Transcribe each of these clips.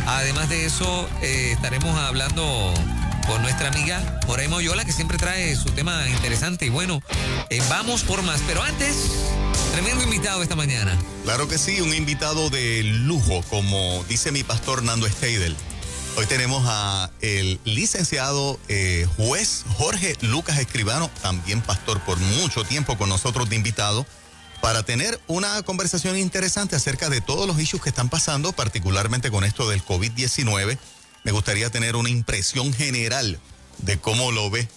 Además de eso, estaremos hablando con nuestra amiga Moray Moyola, que siempre trae su tema interesante. Y bueno, vamos por más. Pero antes, tremendo invitado esta mañana. Claro que sí, un invitado de lujo, como dice mi pastor Nando Steidel. Hoy tenemos a el licenciado juez Jorge Lucas Escribano, también pastor por mucho tiempo con nosotros de invitado, para tener una conversación interesante acerca de todos los issues que están pasando, particularmente con esto del COVID-19. Me gustaría tener una impresión general de cómo lo ve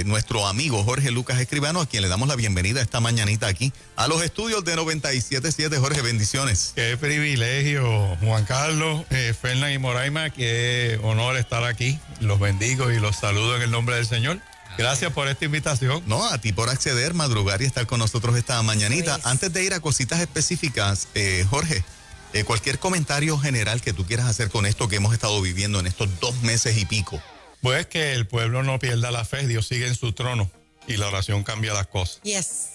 nuestro amigo Jorge Lucas Escribano, a quien le damos la bienvenida esta mañanita aquí a los estudios de 97.7. Jorge, bendiciones. Qué privilegio, Juan Carlos, Fernán y Moraima, qué honor estar aquí. Los bendigo y los saludo en el nombre del Señor. Gracias por esta invitación. No, a ti por acceder, madrugar y estar con nosotros esta mañanita. Pues. Antes de ir a cositas específicas, Jorge, cualquier comentario general que tú quieras hacer con esto que hemos estado viviendo en estos 2 meses y pico. Pues que el pueblo no pierda la fe, Dios sigue en su trono y la oración cambia las cosas. Yes.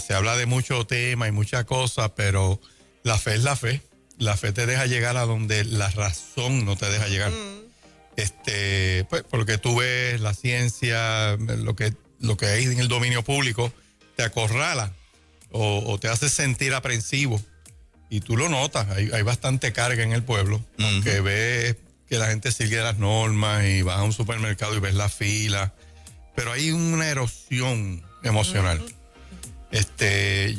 Se habla de mucho tema y muchas cosas, pero la fe es la fe. La fe te deja llegar a donde la razón no te deja llegar. Pues porque tú ves la ciencia, lo que hay en el dominio público, te acorrala o te hace sentir aprensivo. Y tú lo notas, hay bastante carga en el pueblo, aunque ves que la gente sigue las normas y vas a un supermercado y ves la fila, pero hay una erosión emocional. Yo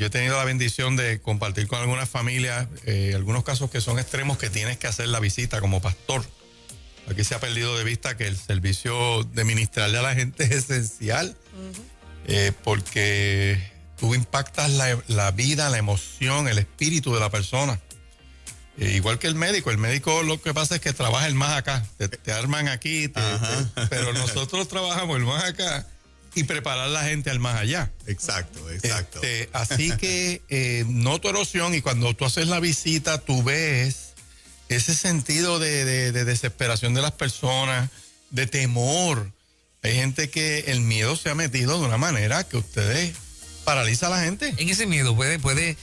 he tenido la bendición de compartir con algunas familias, algunos casos que son extremos que tienes que hacer la visita como pastor. Aquí se ha perdido de vista que el servicio de ministrarle a la gente es esencial, porque tú impactas la vida, la emoción, el espíritu de la persona. Igual que el médico lo que pasa es que trabaja el más acá, te arman aquí, pero nosotros trabajamos el más acá y preparar la gente al más allá. Exacto. Así que noto erosión y cuando tú haces la visita tú ves ese sentido de desesperación de las personas, de temor. Hay gente que el miedo se ha metido de una manera que ustedes paraliza a la gente. En ese miedo puede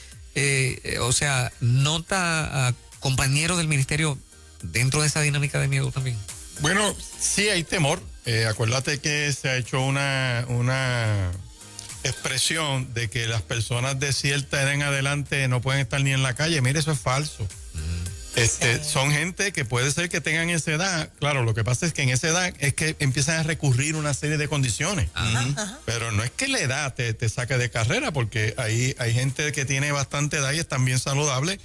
nota a compañeros del ministerio dentro de esa dinámica de miedo también. Bueno, sí hay temor. Acuérdate que se ha hecho una expresión de que las personas de cierta edad en adelante no pueden estar ni en la calle. Mire, eso es falso. Son gente que puede ser que tengan esa edad. Claro, lo que pasa es que en esa edad es que empiezan a recurrir una serie de condiciones. Pero no es que la edad te saque de carrera, porque hay gente que tiene bastante edad y están bien saludables.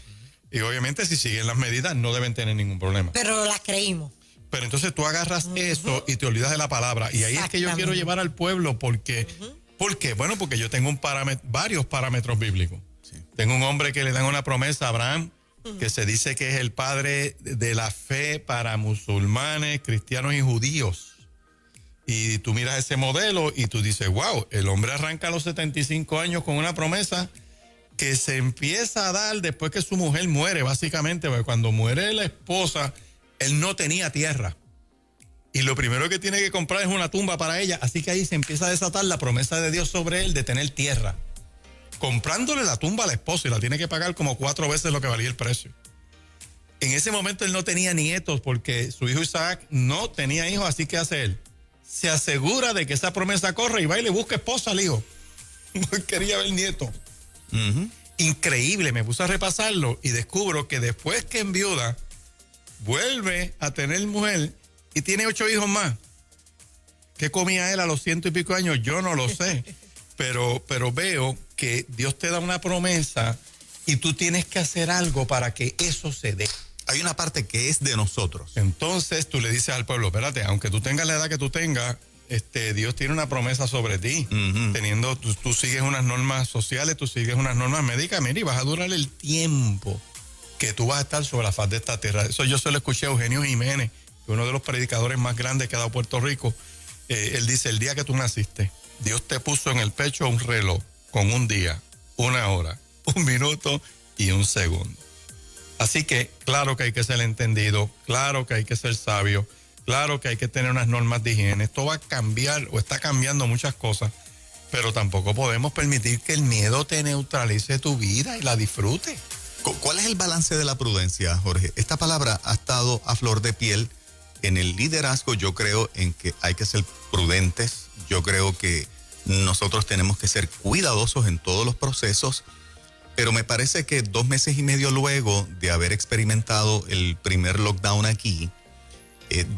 Y obviamente si siguen las medidas no deben tener ningún problema. Pero las creímos. Pero entonces tú agarras eso y te olvidas de la palabra. Y ahí es que yo quiero llevar al pueblo porque... ¿Por qué? Bueno, porque yo tengo varios parámetros bíblicos. Sí. Tengo un hombre que le dan una promesa a Abraham, que se dice que es el padre de la fe para musulmanes, cristianos y judíos. Y tú miras ese modelo y tú dices, wow, el hombre arranca a los 75 años con una promesa que se empieza a dar después que su mujer muere, básicamente, porque cuando muere la esposa, él no tenía tierra. Y lo primero que tiene que comprar es una tumba para ella, así que ahí se empieza a desatar la promesa de Dios sobre él de tener tierra. Comprándole la tumba a la esposa y la tiene que pagar como 4 veces lo que valía el precio. En ese momento él no tenía nietos porque su hijo Isaac no tenía hijos, así que hace él. Se asegura de que esa promesa corre y va y le busca esposa al hijo. No quería ver nietos. Increíble, me puse a repasarlo y descubro que después que enviuda, vuelve a tener mujer y tiene 8 hijos más. ¿Qué comía él a los 100 y pico años? Yo no lo sé. Pero veo que Dios te da una promesa y tú tienes que hacer algo para que eso se dé. Hay una parte que es de nosotros. Entonces tú le dices al pueblo, espérate, aunque tú tengas la edad que tú tengas, Dios tiene una promesa sobre ti. Tú sigues unas normas sociales, tú sigues unas normas médicas, mira, y vas a durar el tiempo que tú vas a estar sobre la faz de esta tierra. Eso yo se lo escuché a Eugenio Jiménez, uno de los predicadores más grandes que ha dado Puerto Rico. Él dice, el día que tú naciste, Dios te puso en el pecho un reloj con un día, 1 hora, 1 minuto y 1 segundo. Así que claro que hay que ser entendido, claro que hay que ser sabio, claro que hay que tener unas normas de higiene. Esto va a cambiar o está cambiando muchas cosas, pero tampoco podemos permitir que el miedo te neutralice tu vida y la disfrute. ¿Cuál es el balance de la prudencia, Jorge? Esta palabra ha estado a flor de piel en el liderazgo. Yo creo en que hay que ser prudentes. Yo creo que nosotros tenemos que ser cuidadosos en todos los procesos. Pero me parece que 2 meses y medio luego de haber experimentado el primer lockdown aquí,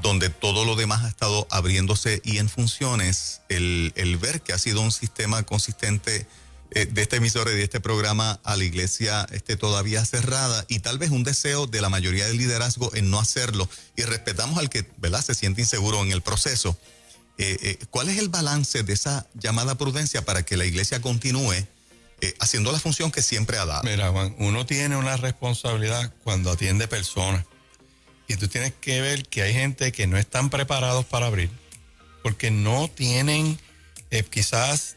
donde todo lo demás ha estado abriéndose y en funciones, el ver que ha sido un sistema consistente de esta emisora y de este programa a la iglesia todavía cerrada, y tal vez un deseo de la mayoría del liderazgo en no hacerlo, y respetamos al que, ¿verdad?, se siente inseguro en el proceso. ¿Cuál es el balance de esa llamada prudencia para que la iglesia continúe haciendo la función que siempre ha dado? Mira, Juan, uno tiene una responsabilidad cuando atiende personas, y tú tienes que ver que hay gente que no están preparados para abrir, porque no tienen quizás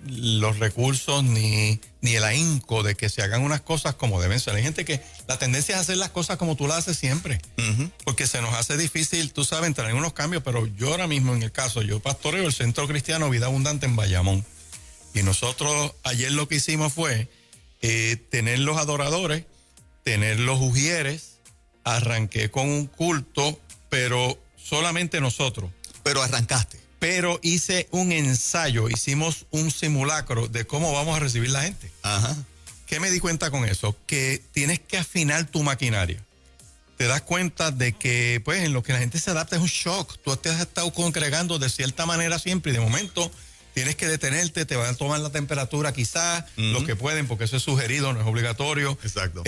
los recursos ni el ahínco de que se hagan unas cosas como deben ser. Hay gente que la tendencia es hacer las cosas como tú las haces siempre, porque se nos hace difícil, tú sabes, entrar en unos cambios. Pero yo ahora mismo, en el caso, yo pastoreo el Centro Cristiano Vida Abundante en Bayamón, y nosotros ayer lo que hicimos fue tener los adoradores, tener los ujieres. Arranqué con un culto, pero solamente nosotros. Pero arrancaste. Pero hice un ensayo, hicimos un simulacro de cómo vamos a recibir la gente. Ajá. ¿Qué me di cuenta con eso? Que tienes que afinar tu maquinaria. Te das cuenta de que, pues, en lo que la gente se adapta es un shock. Tú te has estado congregando de cierta manera siempre, y de momento tienes que detenerte, te van a tomar la temperatura quizás, los que pueden, porque eso es sugerido, no es obligatorio. Exacto.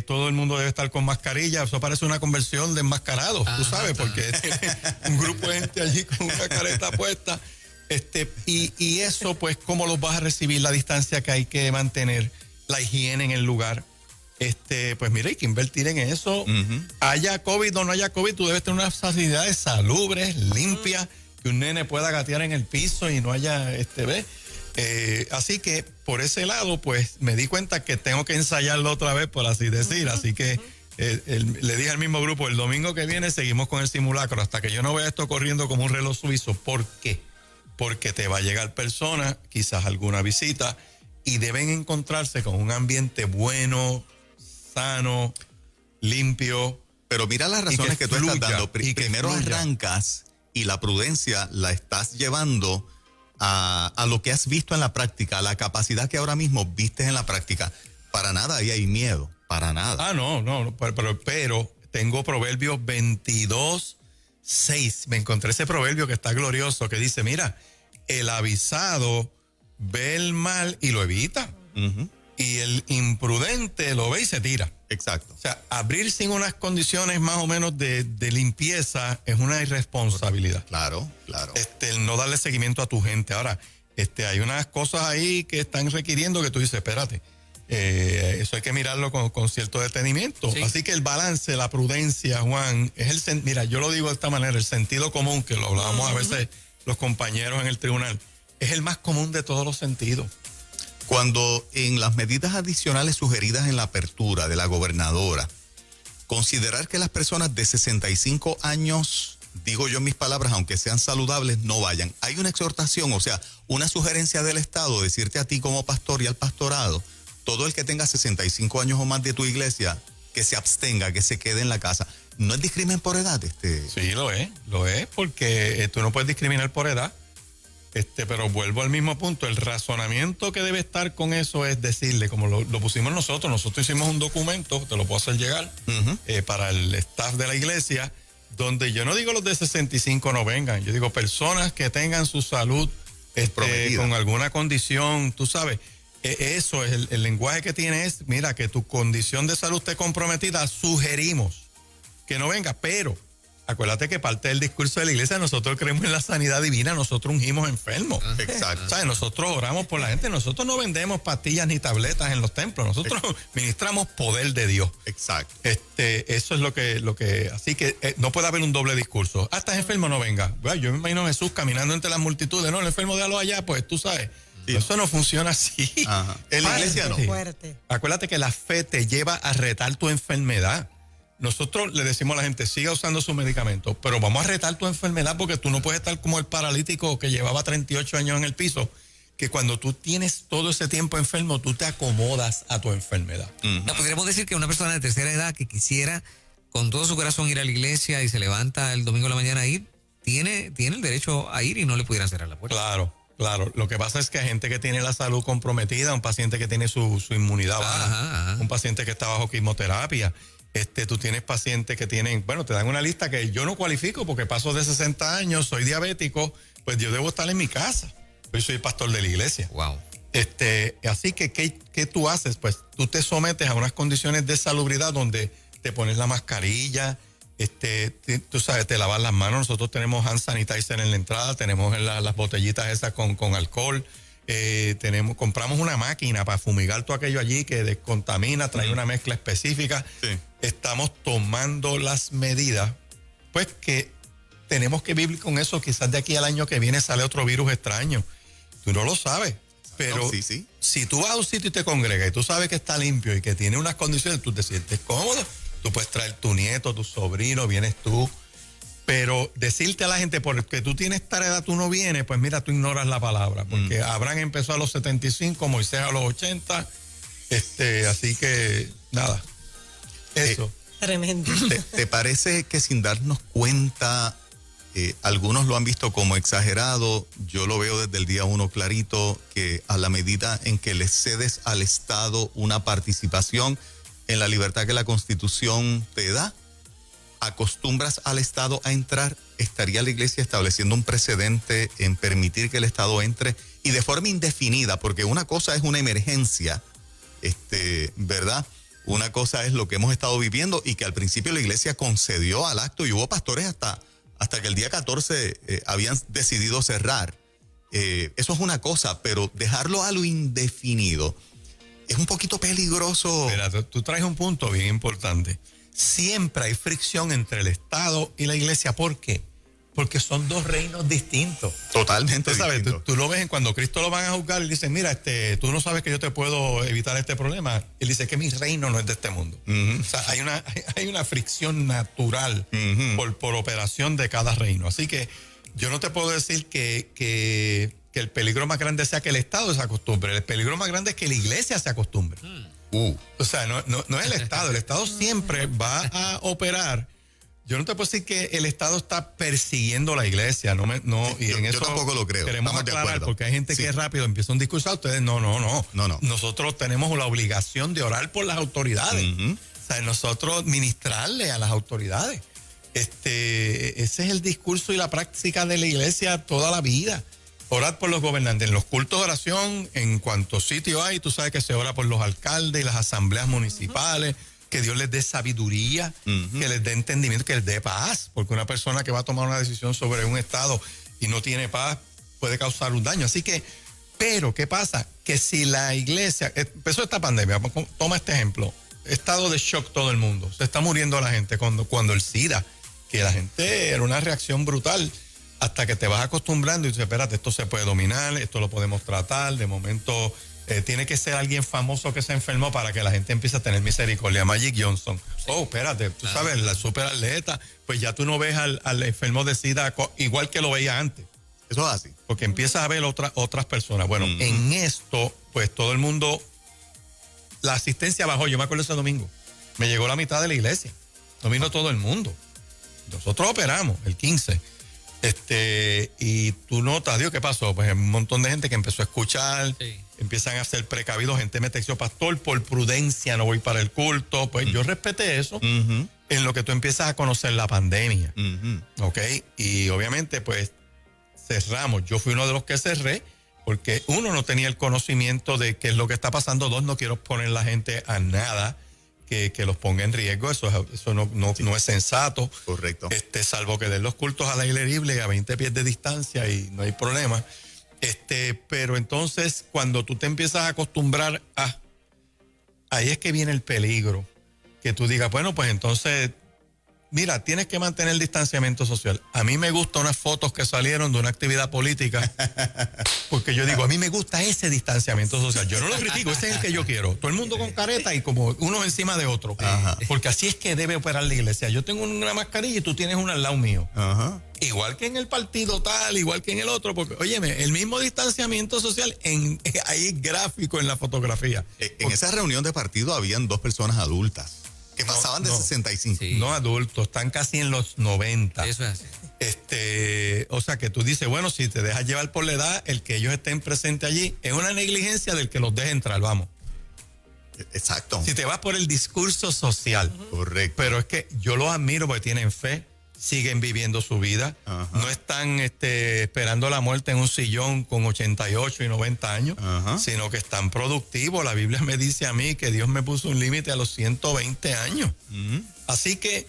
Todo el mundo debe estar con mascarilla. Eso parece una conversión de enmascarados, tú sabes, porque un grupo de gente allí con una careta puesta. Y eso, pues, ¿cómo los vas a recibir? La distancia que hay que mantener, la higiene en el lugar. Pues mira, hay que invertir en eso. Haya COVID o no haya COVID, tú debes tener unas facilidades salubres, limpias, que un nene pueda gatear en el piso y no haya, así que por ese lado, pues me di cuenta que tengo que ensayarlo otra vez, por así decir. Así que le dije al mismo grupo, el domingo que viene seguimos con el simulacro hasta que yo no vea esto corriendo como un reloj suizo. ¿Por qué? Porque te va a llegar personas, quizás alguna visita, y deben encontrarse con un ambiente bueno, sano, limpio. Pero mira las razones que tú estás dando. Primero arrancas y la prudencia la estás llevando a lo que has visto en la práctica, a la capacidad que ahora mismo vistes en la práctica. Para nada ahí hay miedo, para nada. No, pero tengo Proverbios 22:6. Me encontré ese proverbio que está glorioso, que dice, mira, el avisado ve el mal y lo evita. Y el imprudente lo ve y se tira. Exacto. O sea, abrir sin unas condiciones más o menos de limpieza es una irresponsabilidad. Claro. El no darle seguimiento a tu gente. Ahora, hay unas cosas ahí que están requiriendo que tú dices, espérate, eso hay que mirarlo con cierto detenimiento. Sí. Así que el balance, la prudencia, Juan, es mira, yo lo digo de esta manera, el sentido común, que lo hablábamos a veces los compañeros en el tribunal, es el más común de todos los sentidos. Cuando en las medidas adicionales sugeridas en la apertura de la gobernadora, considerar que las personas de 65 años, digo yo en mis palabras, aunque sean saludables, no vayan. Hay una exhortación, o sea, una sugerencia del Estado, decirte a ti como pastor y al pastorado, todo el que tenga 65 años o más de tu iglesia, que se abstenga, que se quede en la casa. ¿No es discrimen por edad? Sí, lo es, porque tú no puedes discriminar por edad. Pero vuelvo al mismo punto, el razonamiento que debe estar con eso es decirle, como lo pusimos nosotros hicimos un documento, te lo puedo hacer llegar, para el staff de la iglesia, donde yo no digo los de 65 no vengan, yo digo personas que tengan su salud con alguna condición, tú sabes, eso es el lenguaje que tiene es, mira, que tu condición de salud esté comprometida, sugerimos que no venga, pero acuérdate que parte del discurso de la iglesia, nosotros creemos en la sanidad divina, nosotros ungimos enfermos. Exacto. ¿Sabes? Nosotros oramos por la gente, nosotros no vendemos pastillas ni tabletas en los templos, nosotros ministramos poder de Dios. Exacto. Eso es lo que así que no puede haber un doble discurso. Ah, estás enfermo, no venga. Bueno, yo me imagino a Jesús caminando entre las multitudes, no, el enfermo déjalo allá, pues tú sabes. Sí. Eso no funciona así. Ajá. En la iglesia no. Fuerte. Acuérdate que la fe te lleva a retar tu enfermedad. Nosotros le decimos a la gente, siga usando su medicamento, pero vamos a retar tu enfermedad porque tú no puedes estar como el paralítico que llevaba 38 años en el piso, que cuando tú tienes todo ese tiempo enfermo, tú te acomodas a tu enfermedad. No, podríamos decir que una persona de tercera edad que quisiera con todo su corazón ir a la iglesia y se levanta el domingo de la mañana a ir, tiene el derecho a ir y no le pudieran cerrar la puerta. Claro. Lo que pasa es que hay gente que tiene la salud comprometida, un paciente que tiene su inmunidad baja, un paciente que está bajo quimioterapia. Tú tienes pacientes que tienen, te dan una lista que yo no cualifico porque paso de 60 años, soy diabético, pues yo debo estar en mi casa. Yo soy pastor de la iglesia. Wow. Así que, ¿qué tú haces? Pues tú te sometes a unas condiciones de salubridad donde te pones la mascarilla, tú sabes, te lavas las manos. Nosotros tenemos hand sanitizer en la entrada, tenemos las botellitas esas con alcohol. Compramos una máquina para fumigar todo aquello allí que descontamina, trae una mezcla específica. Sí. Estamos tomando las medidas, pues que tenemos que vivir con eso. Quizás de aquí al año que viene sale otro virus extraño. Tú no lo sabes, pero sí. Si tú vas a un sitio y te congregas y tú sabes que está limpio y que tiene unas condiciones, tú te sientes cómodo. Tú puedes traer tu nieto, tu sobrino, vienes tú. Pero decirte a la gente, porque tú tienes esta edad, tú no vienes, pues mira, tú ignoras la palabra. Porque Abraham empezó a los 75, Moisés a los 80. Así que, nada. Eso. Tremendo. ¿Te parece que sin darnos cuenta, algunos lo han visto como exagerado? Yo lo veo desde el día 1 clarito, que a la medida en que le cedes al Estado una participación en la libertad que la Constitución te da, acostumbras al Estado a entrar, estaría la iglesia estableciendo un precedente en permitir que el Estado entre y de forma indefinida, porque una cosa es una emergencia, ¿verdad? Una cosa es lo que hemos estado viviendo y que al principio la iglesia concedió al acto y hubo pastores hasta que el día 14 habían decidido cerrar. Eso es una cosa, pero dejarlo a lo indefinido es un poquito peligroso. Mira, tú traes un punto bien importante. Siempre hay fricción entre el Estado y la iglesia. ¿Por qué? Porque son dos reinos distintos. Totalmente distintos. Tú lo ves en cuando Cristo lo van a juzgar y dicen, mira, tú no sabes que yo te puedo evitar este problema. Él dice que mi reino no es de este mundo. O sea, hay una fricción natural por operación de cada reino. Así que yo no te puedo decir que el peligro más grande sea que el Estado se acostumbre. El peligro más grande es que la iglesia se acostumbre. O sea, no es el Estado. El Estado siempre va a operar. Yo no te puedo decir que el Estado está persiguiendo a la iglesia. Yo tampoco lo creo. Queremos aclarar, porque hay gente que rápido empieza un discurso. Ustedes no. Nosotros tenemos la obligación de orar por las autoridades. O sea, nosotros ministrarle a las autoridades. Ese es el discurso y la práctica de la iglesia toda la vida. Orar por los gobernantes. En los cultos de oración, en cuanto sitio hay, tú sabes que se ora por los alcaldes y las asambleas municipales, que Dios les dé sabiduría, que les dé entendimiento, que les dé paz, porque una persona que va a tomar una decisión sobre un estado y no tiene paz puede causar un daño. Así que, pero, ¿qué pasa? Que si la iglesia, empezó esta pandemia, toma este ejemplo, estado de shock todo el mundo, se está muriendo la gente cuando el SIDA, que la gente era una reacción brutal, hasta que te vas acostumbrando y dices, espérate, esto se puede dominar, esto lo podemos tratar, de momento tiene que ser alguien famoso que se enfermó para que la gente empiece a tener misericordia. Magic Johnson. Espérate, tú sabes, la superatleta, pues ya tú no ves al enfermo de SIDA igual que lo veía antes. Eso es así. Porque empiezas a ver otras personas. Bueno, en esto, pues todo el mundo, la asistencia bajó. Yo me acuerdo ese domingo, me llegó la mitad de la iglesia. No vino todo el mundo. Nosotros operamos el 15. Y tú notas, Dios, ¿qué pasó? Pues un montón de gente que empezó a escuchar, empiezan a ser precavidos, gente me texteó, pastor, por prudencia no voy para el culto. Pues yo respeté eso en lo que tú empiezas a conocer la pandemia. ¿Ok? Y obviamente, pues, cerramos. Yo fui uno de los que cerré, porque uno, no tenía el conocimiento de qué es lo que está pasando. Dos, no quiero poner la gente a nada que los ponga en riesgo. Eso no es sensato. Correcto. Salvo que den los cultos al aire libre a 20 pies de distancia y no hay problema. Pero entonces, cuando tú te empiezas a acostumbrar ahí es que viene el peligro. Que tú digas, bueno, pues entonces, mira, tienes que mantener el distanciamiento social. A mí me gustan unas fotos que salieron de una actividad política, porque yo digo, a mí me gusta ese distanciamiento social. Yo no lo critico, ese es el que yo quiero. Todo el mundo con careta y como uno encima de otro. Porque así es que debe operar la iglesia. Yo tengo una mascarilla y tú tienes una al lado mío. igual que en el partido tal, igual que en el otro, porque, óyeme, el mismo distanciamiento social, hay gráfico en la fotografía. En esa reunión de partido habían 2 personas adultas que pasaban de 65. Sí. No adultos, están casi en los 90. Eso es así. O sea que tú dices, bueno, si te dejas llevar por la edad, el que ellos estén presentes allí es una negligencia del que los deje entrar, vamos. Exacto. Si te vas por el discurso social. Correcto. Pero es que yo los admiro porque tienen fe, siguen viviendo su vida, Ajá. no están esperando la muerte en un sillón con 88 y 90 años, Ajá. sino que están productivos. La Biblia me dice a mí que Dios me puso un límite a los 120 años. Así que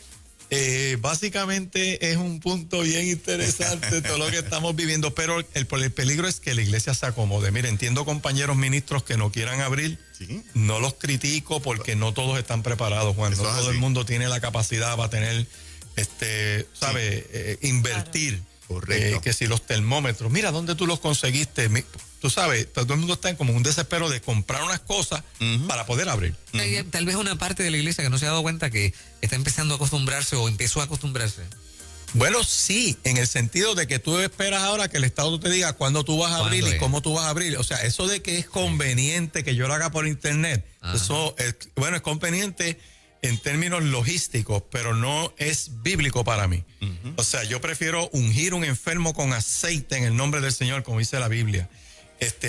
básicamente es un punto bien interesante todo lo que estamos viviendo, pero el peligro es que la iglesia se acomode. Mire, entiendo compañeros ministros que no quieran abrir, Sí. no los critico porque no todos están preparados, Juan. Eso No es todo así. el mundo tiene la capacidad para tener, invertir. Correcto. Que si los termómetros, mira, ¿dónde tú los conseguiste? Tú sabes, todo el mundo está en como un desespero de comprar unas cosas para poder abrir. Tal vez una parte de la iglesia que no se ha dado cuenta que está empezando a acostumbrarse o empezó a acostumbrarse. Bueno, sí, en el sentido de que tú esperas ahora que el Estado te diga cuándo tú vas a abrir ¿Cuándo y es? cómo tú vas a abrir. O sea, eso de que es conveniente que yo lo haga por internet, Ajá. eso es conveniente en términos logísticos, pero no es bíblico para mí. O sea, yo prefiero ungir un enfermo con aceite en el nombre del Señor, como dice la Biblia.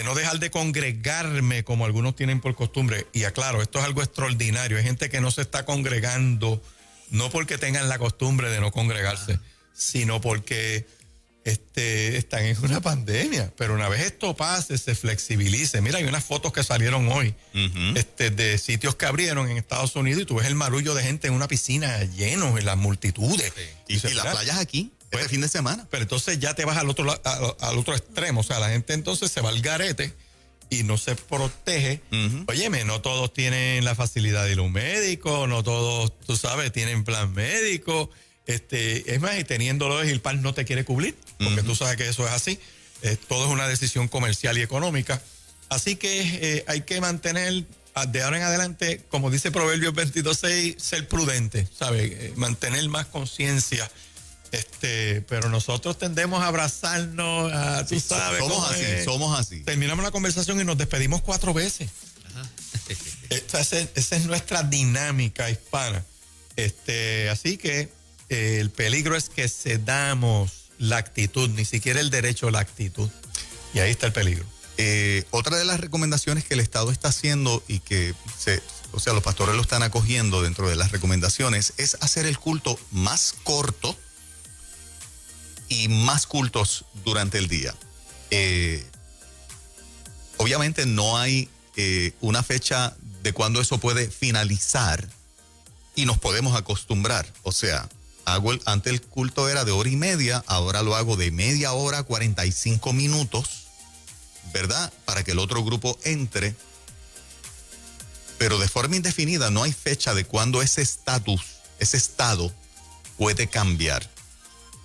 No dejar de congregarme como algunos tienen por costumbre. Y aclaro, esto es algo extraordinario. Hay gente que no se está congregando, no porque tengan la costumbre de no congregarse, sino porque están en una pandemia. Pero una vez esto pase, se flexibilice. Mira, hay unas fotos que salieron hoy de sitios que abrieron en Estados Unidos y tú ves el marullo de gente en una piscina lleno, en las multitudes. Y dices, las "Mira, playas aquí, pues, este fin de semana. pero entonces ya te vas al otro, al otro extremo. O sea, la gente entonces se va al garete y no se protege. Óyeme, no todos tienen la facilidad de ir a un médico, no todos, tú sabes, tienen plan médico. Es más, y teniéndolo, el PAN no te quiere cubrir, porque tú sabes que eso es así. Todo es una decisión comercial y económica. Así que hay que mantener, de ahora en adelante, como dice Proverbios 22:6, ser prudente, ¿sabes? Mantener más conciencia. Pero nosotros tendemos a abrazarnos, tú sabes. Somos así. Terminamos la conversación y nos despedimos 4 veces. Esa es nuestra dinámica hispana. Así que el peligro es que cedamos la actitud, ni siquiera el derecho a la actitud. Y ahí está el peligro. Otra de las recomendaciones que el Estado está haciendo y que los pastores lo están acogiendo dentro de las recomendaciones es hacer el culto más corto y más cultos durante el día. Obviamente no hay una fecha de cuándo eso puede finalizar y nos podemos acostumbrar. O sea, antes el culto era de 1:30, ahora lo hago de media hora, 45 minutos, ¿verdad? Para que el otro grupo entre. Pero de forma indefinida no hay fecha de cuándo ese estado puede cambiar.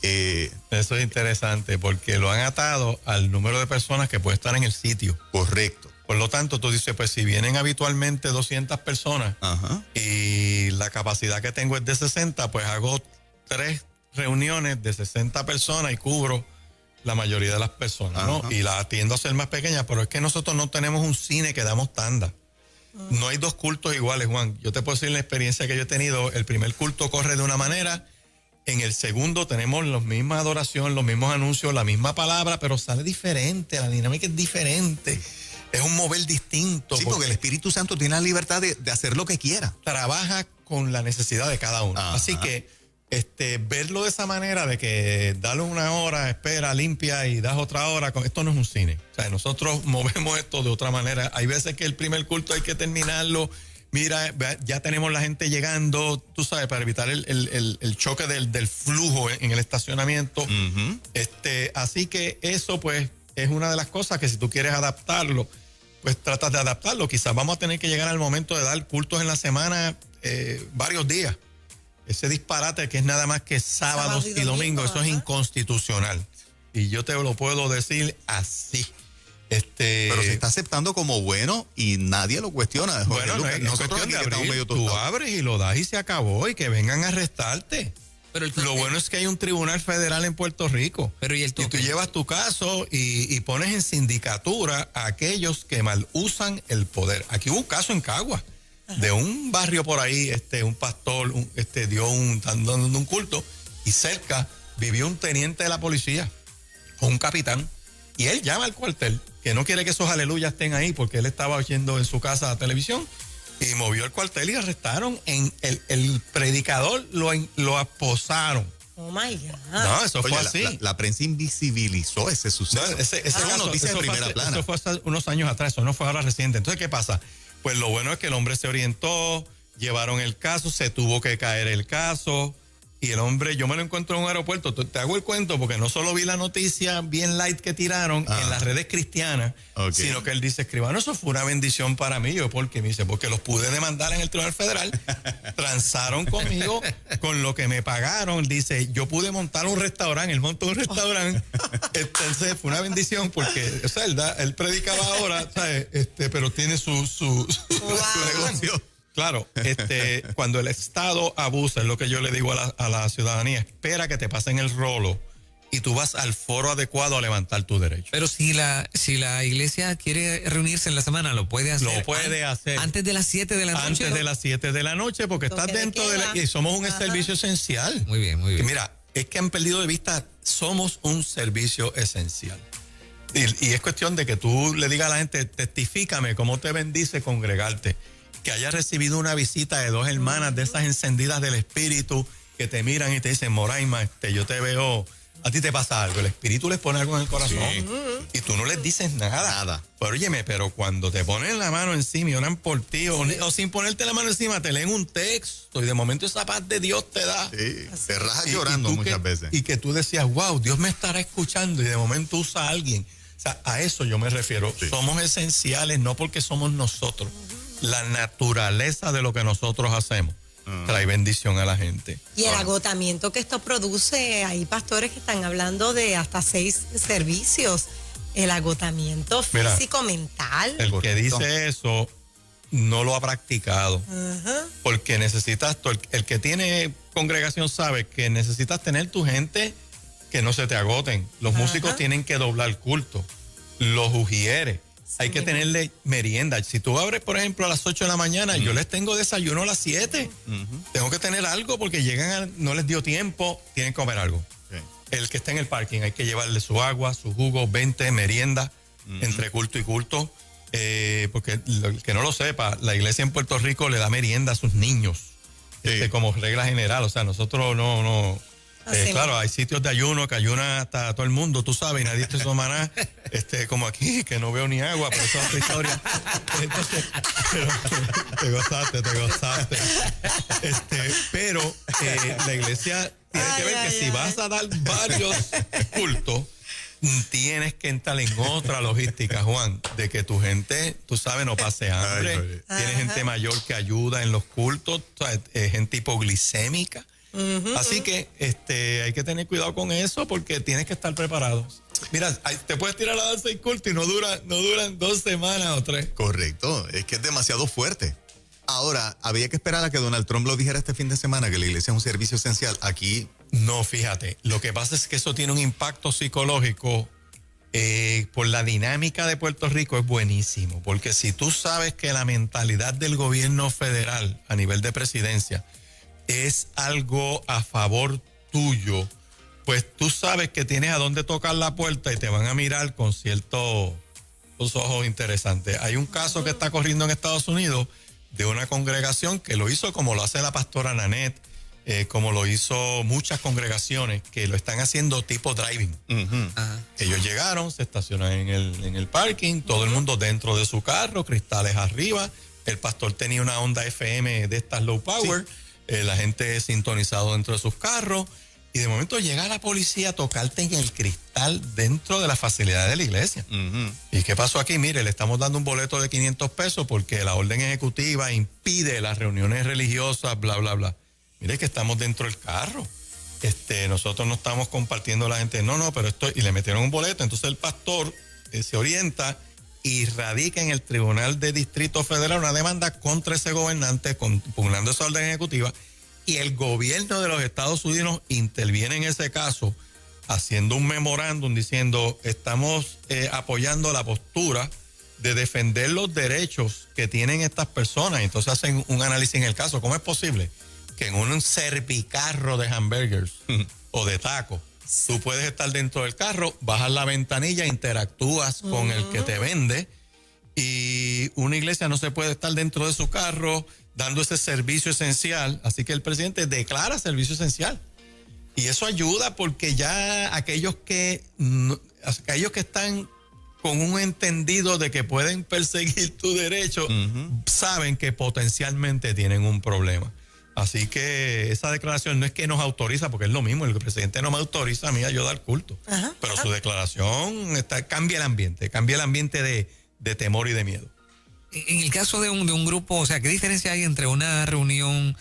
Eso es interesante porque lo han atado al número de personas que puede estar en el sitio. Correcto. Por lo tanto, tú dices, pues si vienen habitualmente 200 personas y la capacidad que tengo es de 60, pues hago 3 reuniones de 60 personas y cubro la mayoría de las personas, ¿no? Y la atiendo a ser más pequeña, pero es que nosotros no tenemos un cine que damos tanda. No hay 2 cultos iguales, Juan. Yo te puedo decir la experiencia que yo he tenido. El primer culto corre de una manera, en el segundo tenemos la misma adoración, los mismos anuncios, la misma palabra, pero sale diferente, la dinámica es diferente. Es un mover distinto. Sí, porque el Espíritu Santo tiene la libertad de hacer lo que quiera. Trabaja con la necesidad de cada uno. Ajá. Así que verlo de esa manera, de que dale una hora, espera, limpia y das otra hora, esto no es un cine. O sea, nosotros movemos esto de otra manera. Hay veces que el primer culto hay que terminarlo. Mira, ya tenemos la gente llegando, tú sabes, para evitar el choque del flujo en el estacionamiento. Así que eso, pues, es una de las cosas que si tú quieres adaptarlo, pues tratas de adaptarlo. Quizás vamos a tener que llegar al momento de dar cultos en la semana varios días. Ese disparate que es nada más que sábados y domingos, eso es inconstitucional. Y yo te lo puedo decir así. Pero se está aceptando como bueno y nadie lo cuestiona. Bueno, no es cuestión de abrir, tú abres y lo das y se acabó y que vengan a arrestarte. Pero Lo bueno es que hay un tribunal federal en Puerto Rico. Pero ¿y el toque? tú llevas tu caso y pones en sindicatura a aquellos que mal usan el poder. Aquí hubo un caso en Cagua, de un barrio por ahí, un pastor dando un culto, y cerca vivió un teniente de la policía o un capitán, y él llama al cuartel, que no quiere que esos aleluyas estén ahí porque él estaba oyendo en su casa la televisión, y movió el cuartel y arrestaron el predicador, lo aposaron. Oh my God. No, eso fue así. La prensa invisibilizó ese suceso. No, esa es una noticia de primera plana. Eso fue hace unos años atrás, eso no fue ahora reciente. Entonces, ¿qué pasa? Pues lo bueno es que el hombre se orientó, llevaron el caso, se tuvo que caer el caso, y el hombre, yo me lo encuentro en un aeropuerto. Te hago el cuento porque no solo vi la noticia bien light que tiraron en las redes cristianas, sino que él dice, escribano, eso fue una bendición para mí. Yo, ¿por qué? Me dice, porque los pude demandar en el Tribunal Federal, transaron conmigo con lo que me pagaron. Dice, yo pude montar un restaurante, él montó un restaurante. Entonces fue una bendición porque, o sea, él predicaba ahora, ¿sabes? Pero tiene su negocio. Claro, cuando el Estado abusa, es lo que yo le digo a la ciudadanía, espera que te pasen el rolo y tú vas al foro adecuado a levantar tu derecho. Pero si la iglesia quiere reunirse en la semana, ¿lo puede hacer? Lo puede hacer. Antes de las 7 de la noche. Antes de las 7 de la noche, porque estás dentro y somos un servicio esencial. Muy bien, muy bien. Y mira, es que han perdido de vista, somos un servicio esencial. Y es cuestión de que tú le digas a la gente, testifícame cómo te bendice congregarte. Que hayas recibido una visita de dos hermanas de esas encendidas del espíritu que te miran y te dicen, Moraima, yo te veo, a ti te pasa algo, el espíritu les pone algo en el corazón, sí, y tú no les dices nada. Pero óyeme, pero cuando te ponen la mano encima y oran por ti, o sin ponerte la mano encima, te leen un texto y de momento esa paz de Dios te da. Sí, te rajas llorando muchas veces. Y que tú decías, wow, Dios me estará escuchando, y de momento usa a alguien. O sea, a eso yo me refiero. Sí. Somos esenciales, no porque somos nosotros. La naturaleza de lo que nosotros hacemos trae bendición a la gente. Y el agotamiento que esto produce, hay pastores que están hablando de hasta 6 servicios. El agotamiento físico, mental. El que dice eso no lo ha practicado. Porque necesitas, el que tiene congregación sabe que necesitas tener tu gente que no se te agoten. Los músicos tienen que doblar culto. Los ujieres. Hay que tenerle merienda. Si tú abres, por ejemplo, a las 8 de la mañana, yo les tengo desayuno a las 7. Tengo que tener algo porque no les dio tiempo, tienen que comer algo. Sí. El que está en el parking, hay que llevarle su agua, su jugo, 20, merienda, entre culto y culto. Porque el que no lo sepa, la iglesia en Puerto Rico le da merienda a sus niños. Sí. Como regla general. O sea, nosotros no claro, hay sitios de ayuno que ayuna hasta todo el mundo, tú sabes, y nadie te toma nada, como aquí, que no veo ni agua, pero eso es otra historia. Entonces, te gozaste. Pero la iglesia tiene que ver que si vas a dar varios cultos, tienes que entrar en otra logística, Juan, de que tu gente, tú sabes, no pase hambre. Tienes gente mayor que ayuda en los cultos, gente hipoglicémica. Así que hay que tener cuidado con eso porque tienes que estar preparado. Mira, te puedes tirar a dar 6 cultos y no duran 2 semanas o 3. Correcto, es que es demasiado fuerte. Ahora, había que esperar a que Donald Trump lo dijera este fin de semana, que la iglesia es un servicio esencial. Aquí no, fíjate, lo que pasa es que eso tiene un impacto psicológico por la dinámica de Puerto Rico, es buenísimo, porque si tú sabes que la mentalidad del gobierno federal a nivel de presidencia es algo a favor tuyo, pues tú sabes que tienes a dónde tocar la puerta y te van a mirar con ciertos ojos interesantes. Hay un caso que está corriendo en Estados Unidos de una congregación que lo hizo como lo hace la pastora Nanette, como lo hizo muchas congregaciones que lo están haciendo tipo driving. Ellos llegaron, se estacionan en el parking, todo el mundo dentro de su carro, cristales arriba. El pastor tenía una Honda FM de estas low power. Sí. La gente sintonizado dentro de sus carros, y de momento llega la policía a tocarte en el cristal dentro de la facilidad de la iglesia. ¿Y qué pasó aquí? Mire, le estamos dando un boleto de 500 pesos porque la orden ejecutiva impide las reuniones religiosas, bla, bla, bla. Mire que estamos dentro del carro. Nosotros no estamos compartiendo la gente. No, pero y le metieron un boleto. Entonces el pastor se orienta y radica en el Tribunal de Distrito Federal una demanda contra ese gobernante, pugnando esa orden ejecutiva, Y el gobierno de los Estados Unidos interviene en ese caso haciendo un memorándum diciendo estamos apoyando la postura de defender los derechos que tienen estas personas. Entonces hacen un análisis en el caso. ¿Cómo es posible que en un servicarro de hamburgers o de tacos tú puedes estar dentro del carro, bajas la ventanilla, interactúas con el que te vende, y una iglesia no se puede estar dentro de su carro dando ese servicio esencial? Así que el presidente declara servicio esencial. Y eso ayuda porque ya aquellos que están con un entendido de que pueden perseguir tu derecho, saben que potencialmente tienen un problema. Así que esa declaración no es que nos autoriza, porque es lo mismo, el presidente no me autoriza a mí a yo dar culto. Pero su declaración cambia el ambiente de temor y de miedo. En el caso de un grupo, o sea, ¿qué diferencia hay entre una reunión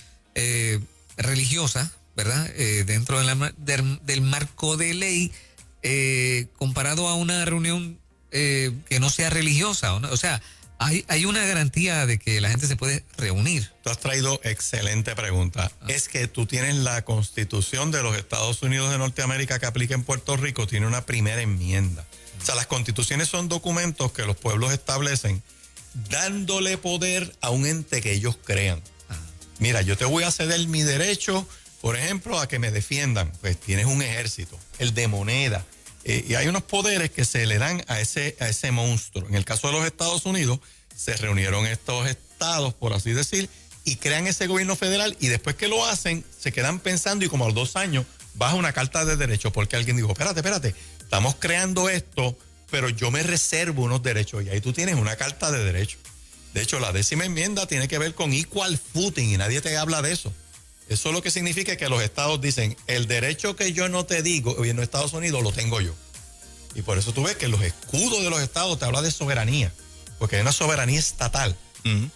religiosa, ¿verdad? Dentro del marco de ley, comparado a una reunión que no sea religiosa? O sea, hay una garantía de que la gente se puede reunir. Tú has traído excelente pregunta. Es que tú tienes la Constitución de los Estados Unidos de Norteamérica que aplica en Puerto Rico, tiene una primera enmienda. O sea, las constituciones son documentos que los pueblos establecen dándole poder a un ente que ellos crean. Mira, yo te voy a ceder mi derecho, por ejemplo, a que me defiendan. Pues tienes un ejército, el de moneda. Y hay unos poderes que se le dan a ese monstruo. En el caso de los Estados Unidos, se reunieron estos estados, por así decir, y crean ese gobierno federal, y después que lo hacen, se quedan pensando, y como a los 2 años baja una carta de derechos, porque alguien dijo, espérate, estamos creando esto, pero yo me reservo unos derechos, y ahí tú tienes una carta de derechos. De hecho, la 10ª enmienda tiene que ver con equal footing, y nadie te habla de eso. Eso es lo que significa que los estados dicen, el derecho que yo no te digo, en los Estados Unidos lo tengo yo. Y por eso tú ves que los escudos de los estados te hablan de soberanía, porque hay una soberanía estatal,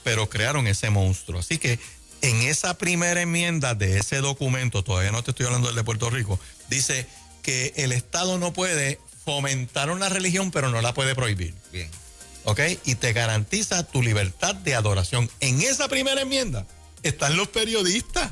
pero crearon ese monstruo. Así que en esa primera enmienda de ese documento, todavía no te estoy hablando del de Puerto Rico, dice que el Estado no puede fomentar una religión, pero no la puede prohibir. Bien. ¿Ok? Y te garantiza tu libertad de adoración. En esa primera enmienda están los periodistas.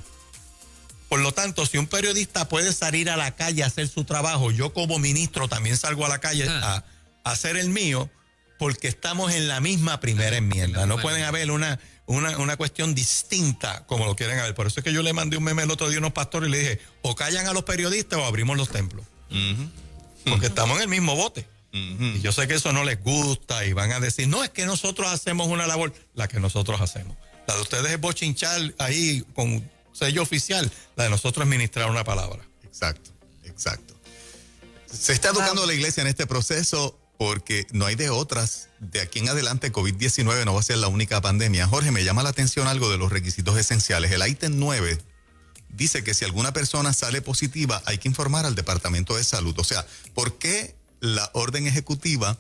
Por lo tanto, si un periodista puede salir a la calle a hacer su trabajo, yo como ministro también salgo a la calle a hacer el mío, porque estamos en la misma primera enmienda. No pueden haber una cuestión distinta como lo quieren haber. Por eso es que yo le mandé un meme el otro día a unos pastores y le dije, o callan a los periodistas o abrimos los templos. Porque estamos en el mismo bote. Y yo sé que eso no les gusta y van a decir, no, es que nosotros hacemos una labor, la que nosotros hacemos. La de ustedes es bochinchar ahí con sello oficial, la de nosotros es ministrar una palabra. Exacto. Se está educando a la iglesia en este proceso porque no hay de otras. De aquí en adelante, COVID-19 no va a ser la única pandemia. Jorge, me llama la atención algo de los requisitos esenciales. El ítem 9 dice que si alguna persona sale positiva, hay que informar al Departamento de Salud. O sea, ¿por qué la orden ejecutiva,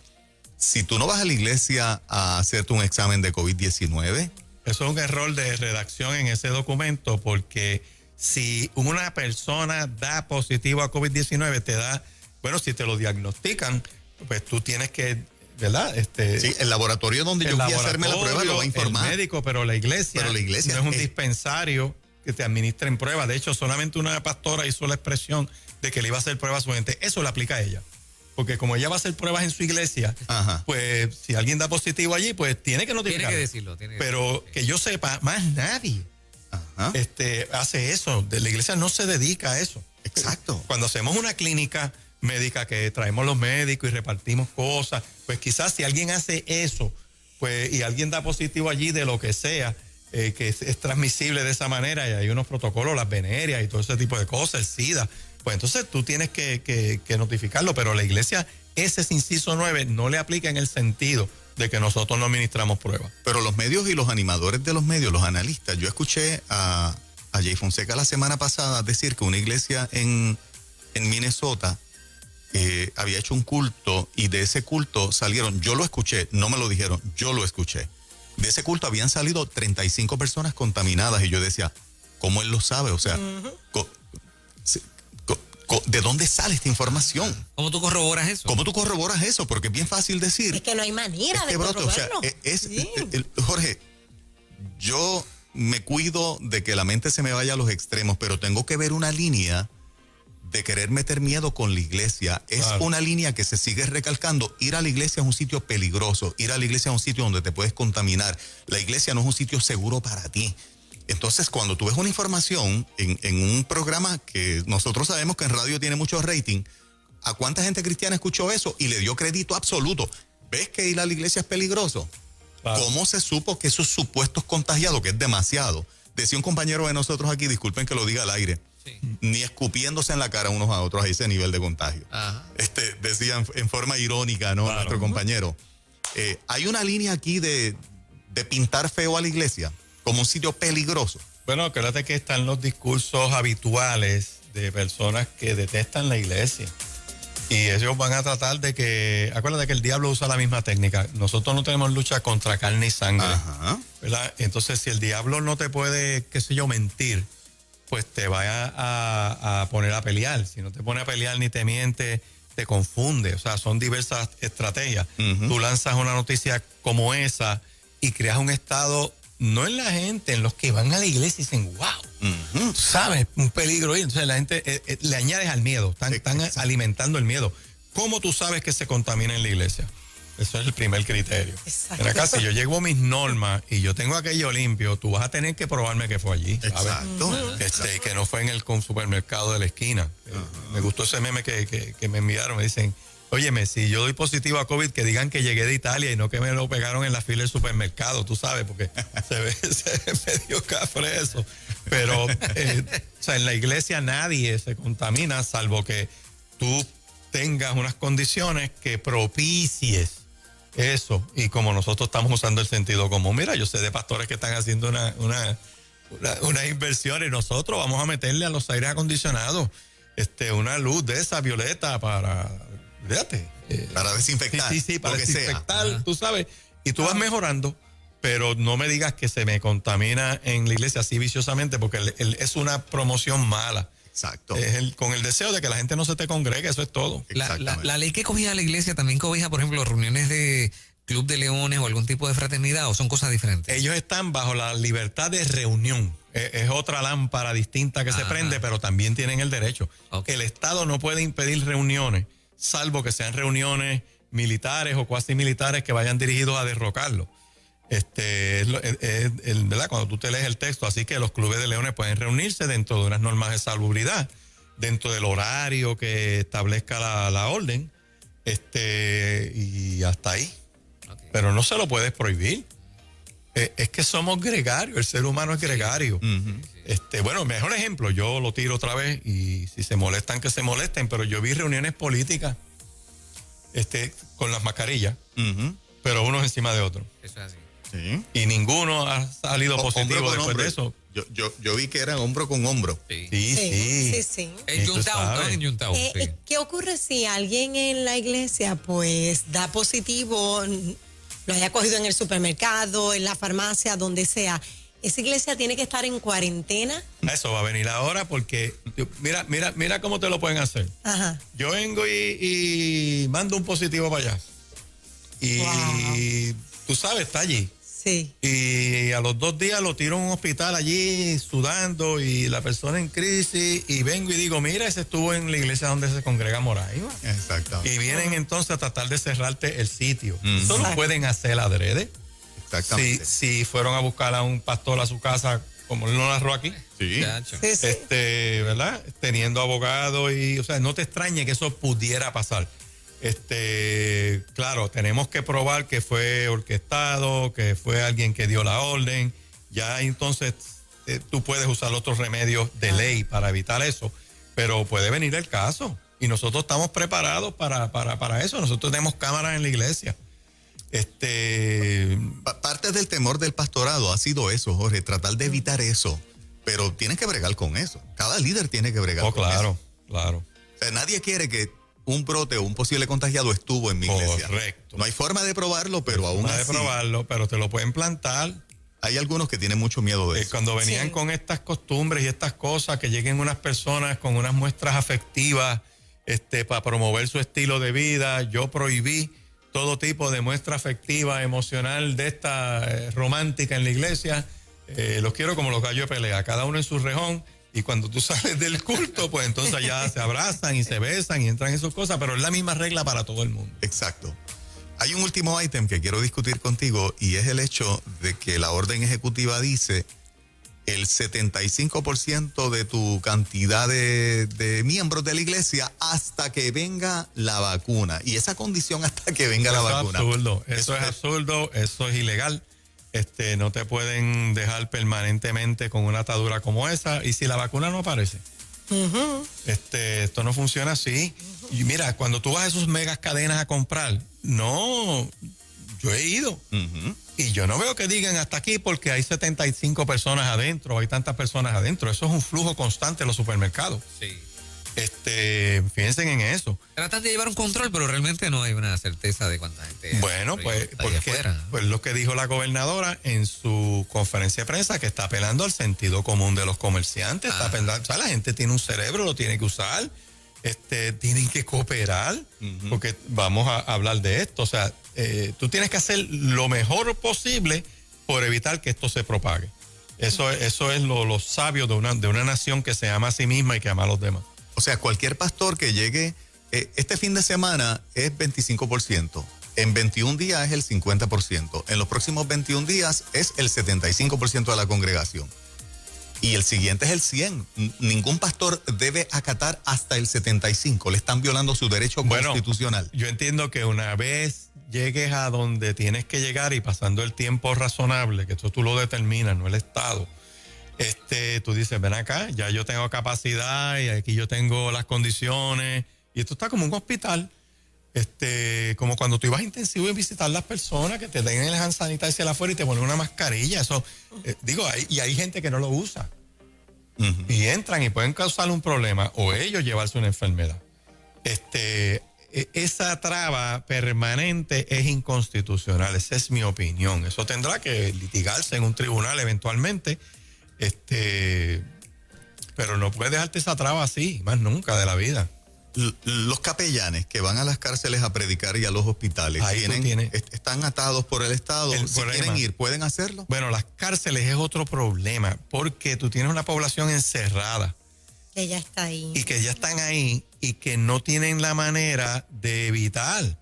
si tú no vas a la iglesia a hacerte un examen de COVID-19? Eso es un error de redacción en ese documento, porque si una persona da positivo a COVID-19, te da, bueno, si te lo diagnostican, pues tú tienes que, ¿verdad? Sí, el laboratorio donde yo fui a hacerme la prueba lo va a informar. El médico, pero la iglesia no es un dispensario que te administren pruebas. De hecho, solamente una pastora hizo la expresión de que le iba a hacer pruebas a su gente. Eso le aplica a ella. Porque como ella va a hacer pruebas en su iglesia, pues si alguien da positivo allí, pues tiene que notificar. Tiene que decirlo. Pero que yo sepa, más nadie hace eso. La iglesia no se dedica a eso. Exacto. Cuando hacemos una clínica médica que traemos los médicos y repartimos cosas, pues quizás si alguien hace eso, pues y alguien da positivo allí de lo que sea, que es transmisible de esa manera, y hay unos protocolos, las venerias y todo ese tipo de cosas, el SIDA, pues entonces tú tienes que notificarlo, pero la iglesia, ese inciso 9 no le aplica en el sentido de que nosotros no administramos pruebas. Pero los medios y los animadores de los medios, los analistas, yo escuché a Jay Fonseca la semana pasada decir que una iglesia en Minnesota había hecho un culto, y de ese culto salieron, yo lo escuché, no me lo dijeron, yo lo escuché. De ese culto habían salido 35 personas contaminadas, y yo decía, ¿cómo él lo sabe? O sea, ¿de dónde sale esta información? ¿Cómo tú corroboras eso? ¿Cómo tú corroboras eso? Porque es bien fácil decir. Es que no hay manera de brote, corroborarlo. o sea, Jorge, yo me cuido de que la mente se me vaya a los extremos, pero tengo que ver una línea de querer meter miedo con la iglesia. Es Claro. una línea que se sigue recalcando. Ir a la iglesia es un sitio peligroso. Ir a la iglesia es un sitio donde te puedes contaminar. La iglesia no es un sitio seguro para ti. Entonces, cuando tú ves una información en un programa que nosotros sabemos que en radio tiene mucho rating, ¿a cuánta gente cristiana escuchó eso y le dio crédito absoluto? ¿Ves que ir a la iglesia es peligroso? Claro. ¿Cómo se supo que esos supuestos contagiados, que es demasiado? Decía un compañero de nosotros aquí, disculpen que lo diga al aire, Sí. ni escupiéndose en la cara unos a otros a ese nivel de contagio. Ajá. Decía en forma irónica, ¿no? Claro. Nuestro compañero. Hay una línea aquí de pintar feo a la iglesia como un sitio peligroso. Bueno, acuérdate que están los discursos habituales de personas que detestan la iglesia. Y ellos van a tratar de que... Acuérdate que el diablo usa la misma técnica. Nosotros no tenemos lucha contra carne y sangre. Ajá. ¿Verdad? Entonces, si el diablo no te puede, qué sé yo, mentir, pues te vaya a poner a pelear. Si no te pone a pelear ni te miente, te confunde. O sea, son diversas estrategias. Ujú. Tú lanzas una noticia como esa y creas un estado, no en la gente, en los que van a la iglesia y dicen, wow, Ujú. ¿sabes? Un peligro ahí. Entonces la gente le añades al miedo, están Exacto. alimentando el miedo. ¿Cómo tú sabes que se contamina en la iglesia? Eso es el primer criterio. Exacto. En acá, si yo llevo mis normas y yo tengo aquello limpio, tú vas a tener que probarme que fue allí, ¿sabes? Exacto. Que no fue en el supermercado de la esquina. Me gustó ese meme que me enviaron. Me dicen, óyeme, si yo doy positivo a COVID, que digan que llegué de Italia y no que me lo pegaron en la fila del supermercado, tú sabes, porque se ve medio cafre eso. Pero, o sea, en la iglesia nadie se contamina, salvo que tú tengas unas condiciones que propicies eso. Y como nosotros estamos usando el sentido común, mira, yo sé de pastores que están haciendo una inversión y nosotros vamos a meterle a los aires acondicionados una luz de esa violeta para, fíjate, Para desinfectar. sí, para lo que sea. desinfectar, tú sabes, y tú vas mejorando, pero no me digas que se me contamina en la iglesia así viciosamente, porque es una promoción mala. Exacto. Con el deseo de que la gente no se te congregue, eso es todo. La ley que cobija la iglesia también cobija, por ejemplo, reuniones de Club de Leones o algún tipo de fraternidad, o son cosas diferentes. Ellos están bajo la libertad de reunión. Es otra lámpara distinta que se Ajá. prende, pero también tienen el derecho. Ok. El Estado no puede impedir reuniones, salvo que sean reuniones militares o cuasi militares que vayan dirigidos a derrocarlo. ¿Verdad? Cuando tú te lees el texto, así que los clubes de leones pueden reunirse dentro de unas normas de salubridad, dentro del horario que establezca la orden, y hasta ahí. Okay. Pero no se lo puedes prohibir. Es que somos gregarios, el ser humano es gregario. Ujú. Bueno, mejor ejemplo, yo lo tiro otra vez y si se molestan, que se molesten, pero yo vi reuniones políticas con las mascarillas, Ujú. pero unos encima de otros. Eso es así. Sí. Y ninguno ha salido Hombro positivo con después hombro. de eso. Yo vi que eran hombro con hombro. Sí. Sí. En Tú Yuntao, ¿no? sabes. En Yuntao, sí. ¿Qué ocurre si alguien en la iglesia pues da positivo, lo haya cogido en el supermercado, en la farmacia, donde sea? ¿Esa iglesia tiene que estar en cuarentena? Eso va a venir ahora porque, mira cómo te lo pueden hacer. Ajá. Yo vengo y mando un positivo para allá. Y Wow. tú sabes, está allí. Sí. Y a los 2 días lo tiro a un hospital allí sudando y la persona en crisis y vengo y digo, mira, ese estuvo en la iglesia donde se congrega Moraima. Exactamente. Y vienen entonces a tratar de cerrarte el sitio. Mm. Eso lo Exacto. pueden hacer adrede. Exactamente. Si fueron a buscar a un pastor a su casa, como él lo narró aquí, Sí. Chacho. Sí, sí. ¿verdad? Teniendo abogado y, o sea, no te extrañe que eso pudiera pasar. Claro, tenemos que probar que fue orquestado, que fue alguien que dio la orden. Ya entonces tú puedes usar otros remedios de ley para evitar eso, pero puede venir el caso y nosotros estamos preparados para eso. Nosotros tenemos cámaras en la iglesia. Parte del temor del pastorado ha sido eso, Jorge, tratar de evitar eso. Pero tienes que bregar con eso. Cada líder tiene que bregar con eso. Claro. O sea, nadie quiere que un brote o un posible contagiado estuvo en mi iglesia. Correcto. No hay forma de probarlo, pero aún No de así probarlo, pero te lo pueden plantar. hay algunos que tienen mucho miedo de eso. Cuando venían Sí. con estas costumbres y estas cosas, que lleguen unas personas con unas muestras afectivas para promover su estilo de vida, yo prohibí todo tipo de muestra afectiva, emocional, de esta romántica en la iglesia, los quiero como los gallos de pelea, cada uno en su rejón, y cuando tú sales del culto, pues entonces ya se abrazan y se besan y entran en esas cosas, pero es la misma regla para todo el mundo. Exacto. Hay un último ítem que quiero discutir contigo y es el hecho de que la orden ejecutiva dice el 75% de tu cantidad de miembros de la iglesia hasta que venga la vacuna. Y esa condición hasta que venga la vacuna. Absurdo. Eso es absurdo, eso es ilegal. No te pueden dejar permanentemente con una atadura como esa. Y si la vacuna no aparece, esto no funciona así. Y mira, cuando tú vas a esos megas cadenas a comprar, no, yo he ido. Y yo no veo que digan hasta aquí porque hay 75 personas adentro, hay tantas personas adentro. Eso es un flujo constante en los supermercados. Sí. Fíjense en eso. Tratan de llevar un control, pero realmente no hay una certeza de cuánta gente. Bueno, pues lo que dijo la gobernadora en su conferencia de prensa, que está apelando al sentido común de los comerciantes. Está apelando, o sea, la gente tiene un cerebro, lo tiene que usar. Tienen que cooperar, porque vamos a hablar de esto. O sea, tú tienes que hacer lo mejor posible por evitar que esto se propague. Eso es lo sabio de una nación que se ama a sí misma y que ama a los demás. O sea, cualquier pastor que llegue, este fin de semana es 25%, en 21 días es el 50%, en los próximos 21 días es el 75% de la congregación. Y el siguiente es el 100. Ningún pastor debe acatar hasta el 75%. Le están violando su derecho constitucional. Yo entiendo que una vez llegues a donde tienes que llegar y pasando el tiempo razonable, que eso tú lo determinas, no el Estado, tú dices, ven acá, ya yo tengo capacidad y aquí yo tengo las condiciones. Y esto está como un hospital. Como cuando tú ibas a intensivo y visitar las personas que te den el hand sanitizer afuera y te ponen una mascarilla. Eso, hay gente que no lo usa. Y entran y pueden causar un problema o ellos llevarse una enfermedad. Esa traba permanente es inconstitucional. Esa es mi opinión. Eso tendrá que litigarse en un tribunal eventualmente. Pero no puedes dejarte esa traba así, más nunca de la vida. Los capellanes que van a las cárceles a predicar y a los hospitales están atados por el Estado. Si quieren ir, ¿pueden hacerlo? Bueno, las cárceles es otro problema porque tú tienes una población encerrada. Que ya está ahí. Y que ya están ahí y que no tienen la manera de evitar.